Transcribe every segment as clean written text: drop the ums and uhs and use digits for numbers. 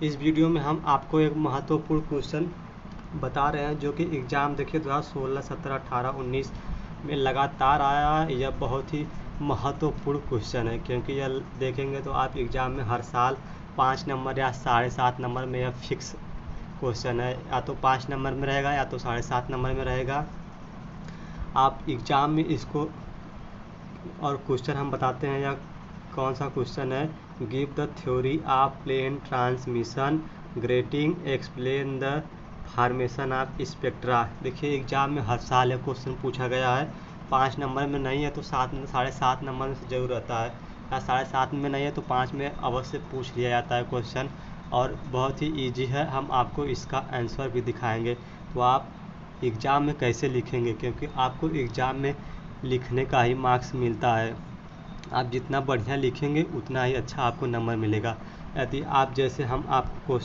इस वीडियो में हम आपको एक महत्वपूर्ण क्वेश्चन बता रहे हैं जो कि एग्ज़ाम देखिए 2016, 17, 18, 19 में लगातार आया है। यह बहुत ही महत्वपूर्ण क्वेश्चन है क्योंकि यह देखेंगे तो आप एग्ज़ाम में हर साल 5 नंबर या 7.5 नंबर में यह फिक्स क्वेश्चन है, या तो 5 नंबर में रहेगा या तो 7.5 नंबर में रहेगा। आप एग्ज़ाम में इसको और क्वेश्चन हम बताते हैं, या कौन सा क्वेश्चन है, give the theory of plane transmission grating, explain the formation of spectra. देखिए एग्जाम में हर साल यह क्वेश्चन पूछा गया है। 5 नंबर में नहीं है तो 7.5 नंबर में जरूर रहता है, या 7.5 में नहीं है तो 5 में अवश्य पूछ लिया जाता है क्वेश्चन, और बहुत ही ईजी है। हम आपको इसका आंसर भी दिखाएंगे। तो आप एग्ज़ाम में कैसे लिखेंगे, क्योंकि आपको एग्ज़ाम में लिखने का ही मार्क्स मिलता है। आप जितना बढ़िया लिखेंगे उतना ही अच्छा आपको नंबर मिलेगा। यदि आप जैसे हम आपको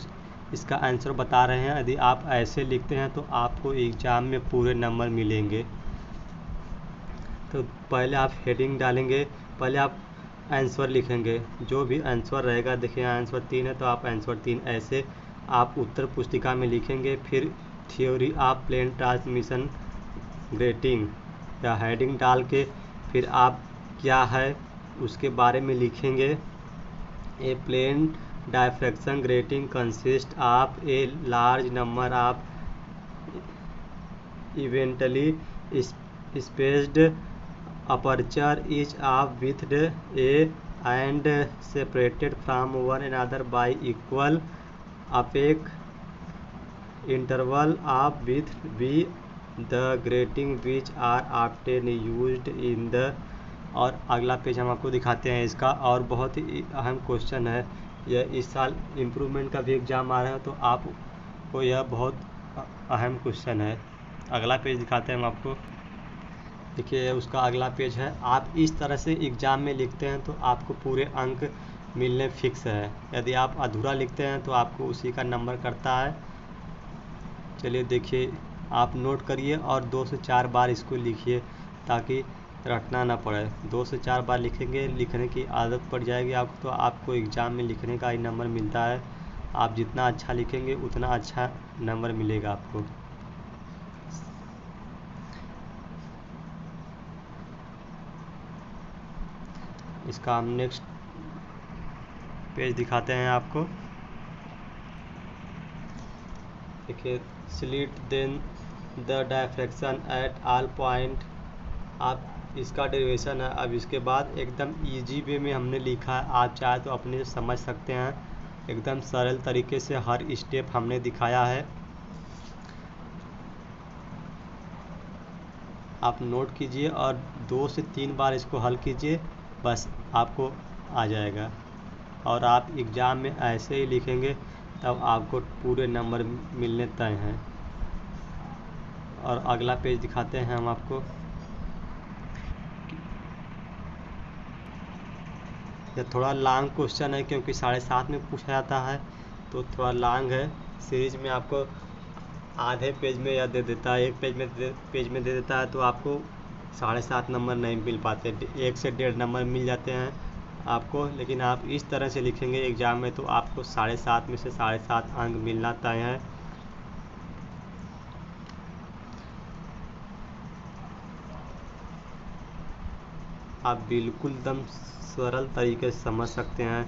इसका आंसर बता रहे हैं, यदि आप ऐसे लिखते हैं तो आपको एग्ज़ाम में पूरे नंबर मिलेंगे। तो पहले आप हेडिंग डालेंगे, पहले आप आंसर लिखेंगे, जो भी आंसर रहेगा। देखिए आंसर 3 है तो आप आंसर 3 ऐसे आप उत्तर पुस्तिका में लिखेंगे। फिर theory of plane transmission grating या हेडिंग डाल के फिर आप क्या है उसके बारे में लिखेंगे। A plane diffraction grating consist of a large number of evenly spaced aperture each of width a and separated from one another by equal opaque interval of width b, the grating which are often used in the। और अगला page हम आपको दिखाते हैं इसका, और बहुत ही अहम क्वेश्चन है यह। इस साल इम्प्रूवमेंट का भी एग्ज़ाम आ रहा है तो आपको यह बहुत अहम क्वेश्चन है। अगला पेज दिखाते हैं हम आपको। देखिए उसका अगला पेज है। आप इस तरह से एग्ज़ाम में लिखते हैं तो आपको पूरे अंक मिलने फिक्स है। यदि आप अधूरा लिखते हैं तो आपको उसी का नंबर करता है। चलिए देखिए, आप नोट करिए और 2 से 4 बार इसको लिखिए ताकि रटना ना पड़े। 2 से 4 बार लिखेंगे, लिखने की आदत पड़ जाएगी आपको, तो आपको एग्ज़ाम में लिखने का ही नंबर मिलता है। आप जितना अच्छा लिखेंगे उतना अच्छा नंबर मिलेगा आपको। इसका हम नेक्स्ट पेज दिखाते हैं आपको। देखिए slit then the diffraction at all point. आप इसका डेरिवेशन है। अब इसके बाद एकदम इजी वे में हमने लिखा है, आप चाहे तो अपने समझ सकते हैं। एकदम सरल तरीके से हर स्टेप हमने दिखाया है। आप नोट कीजिए और 2 से 3 बार इसको हल कीजिए, बस आपको आ जाएगा। और आप एग्ज़ाम में ऐसे ही लिखेंगे तब आपको पूरे नंबर मिलने तय हैं। और अगला पेज दिखाते हैं हम आपको। यह थोड़ा लॉन्ग क्वेश्चन है क्योंकि 7.5 में पूछा जाता है, तो थोड़ा लॉन्ग है। सीरीज में आपको आधे पेज में यह दे देता है, एक पेज में दे देता है, तो आपको 7.5 नंबर नहीं मिल पाते। 1 से 1.5 नंबर मिल जाते हैं आपको। लेकिन आप इस तरह से लिखेंगे एग्ज़ाम में तो आपको 7.5 में से 7.5 अंक मिलना तय है। आप बिल्कुल एकदम सरल तरीके से समझ सकते हैं,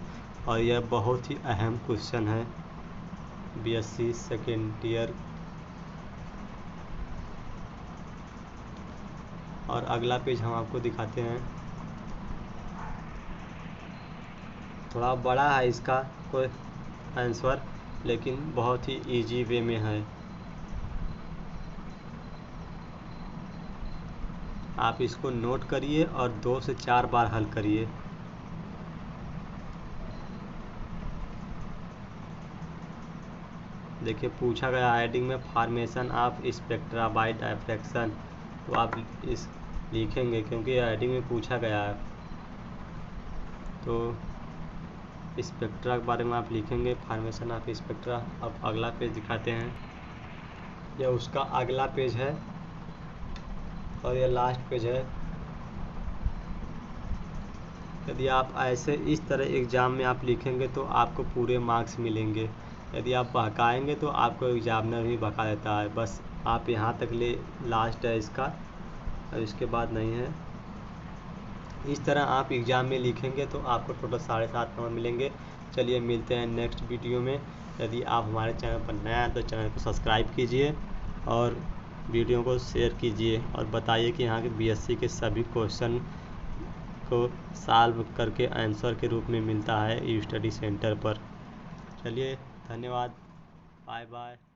और यह बहुत ही अहम क्वेश्चन है BSc सेकेंड ईयर। और अगला पेज हम आपको दिखाते हैं। थोड़ा बड़ा है इसका कोई आंसर, लेकिन बहुत ही इजी वे में है। आप इसको नोट करिए और 2 से 4 बार हल करिए। देखिए पूछा गया हेडिंग में formation of spectra by diffraction, तो आप इस लिखेंगे क्योंकि हेडिंग में पूछा गया है। तो स्पेक्ट्रा के बारे में आप लिखेंगे, फॉर्मेशन ऑफ स्पेक्ट्रा। अब अगला पेज दिखाते हैं। यह उसका अगला पेज है और यह लास्ट पेज है। यदि आप ऐसे इस तरह एग्ज़ाम में आप लिखेंगे तो आपको पूरे मार्क्स मिलेंगे। यदि आप बहकाएंगे तो आपको एग्जामिनर भी बहका देता है। बस आप यहाँ तक ले लास्ट है इसका, और इसके बाद नहीं है। इस तरह आप एग्ज़ाम में लिखेंगे तो आपको टोटल 7.5 नंबर मिलेंगे। चलिए मिलते हैं नेक्स्ट वीडियो में। यदि आप हमारे चैनल पर नया हैं तो चैनल को सब्सक्राइब कीजिए और वीडियो को शेयर कीजिए, और बताइए कि यहाँ के बीएससी के सभी क्वेश्चन को सॉल्व करके आंसर के रूप में मिलता है ई स्टडी सेंटर पर। चलिए धन्यवाद, बाय बाय।